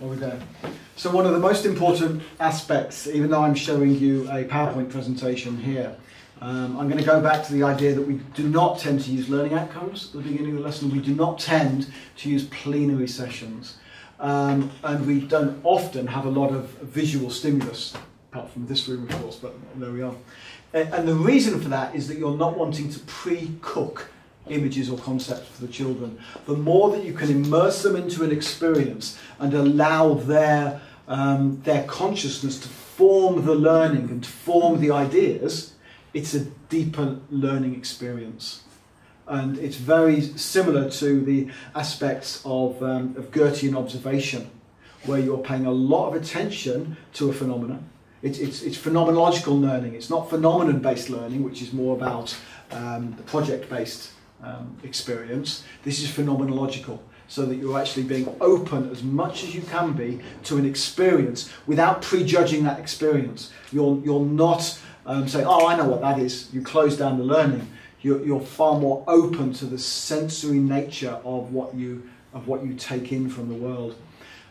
Are we there? So one of the most important aspects, even though I'm showing you a PowerPoint presentation here, I'm going to go back to the idea that we do not tend to use learning outcomes at the beginning of the lesson. We do not tend to use plenary sessions. And we don't often have a lot of visual stimulus, apart from this room, of course, but there we are. And the reason for that is that you're not wanting to pre-cook images or concepts for the children. The more that you can immerse them into an experience and allow their consciousness to form the learning and to form the ideas, it's a deeper learning experience. And it's very similar to the aspects of Goethean observation, where you're paying a lot of attention to a phenomenon. It's phenomenological learning. It's not phenomenon-based learning, which is more about the project-based experience. This is phenomenological, so that you're actually being open as much as you can be to an experience without prejudging that experience. You're not saying, oh, I know what that is. You close down the learning. You're far more open to the sensory nature of what you take in from the world.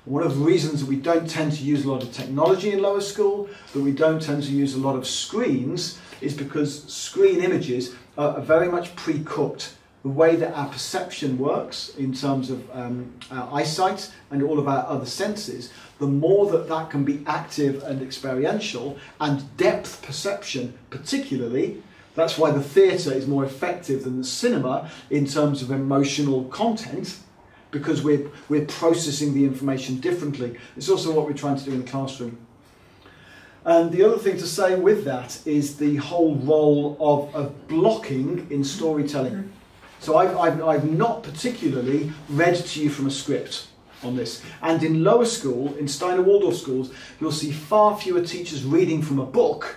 One of the reasons that we don't tend to use a lot of technology in lower school, that we don't tend to use a lot of screens, is because screen images are very much pre-cooked. The way that our perception works in terms of our eyesight and all of our other senses, the more that can be active and experiential, and depth perception particularly. That's why the theatre is more effective than the cinema in terms of emotional content, because we're processing the information differently. It's also what we're trying to do in the classroom. And the other thing to say with that is the whole role of blocking in storytelling. So I've not particularly read to you from a script on this. And in lower school, in Steiner Waldorf schools, you'll see far fewer teachers reading from a book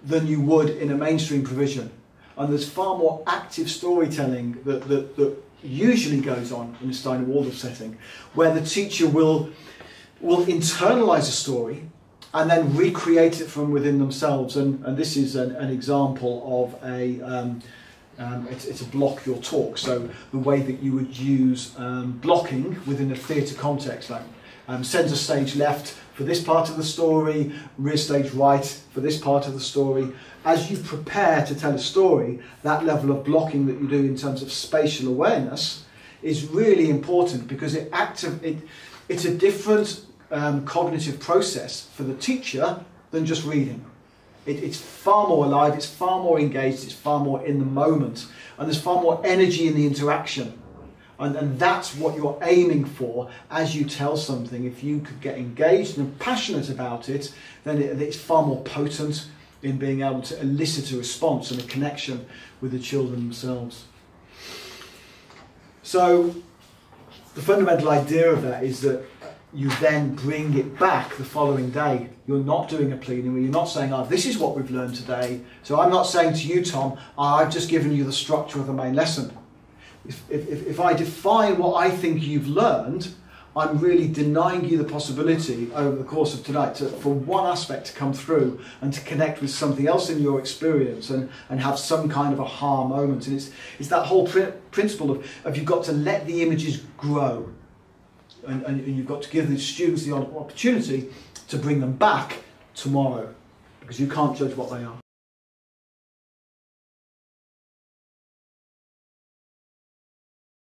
than you would in a mainstream provision. And there's far more active storytelling that usually goes on in a Steiner Waldorf setting, where the teacher will internalize a story and then recreate it from within themselves. And this is an example of it's a block your talk. So the way that you would use blocking within a theatre context, like centre stage left for this part of the story, rear stage right for this part of the story. As you prepare to tell a story, that level of blocking that you do in terms of spatial awareness is really important, because it's a different cognitive process for the teacher than just reading. It's far more alive, it's far more engaged, it's far more in the moment, and there's far more energy in the interaction. And that's what you're aiming for as you tell something. If you could get engaged and passionate about it, then it's far more potent in being able to elicit a response and a connection with the children themselves. So the fundamental idea of that is that you then bring it back the following day. You're not doing a plenary, you're not saying, oh, this is what we've learned today. So I'm not saying to you, Tom, oh, I've just given you the structure of the main lesson. If I define what I think you've learned, I'm really denying you the possibility over the course of tonight for one aspect to come through and to connect with something else in your experience and have some kind of aha moment. And it's that whole principle of you've got to let the images grow, and you've got to give the students the opportunity to bring them back tomorrow, because you can't judge what they are.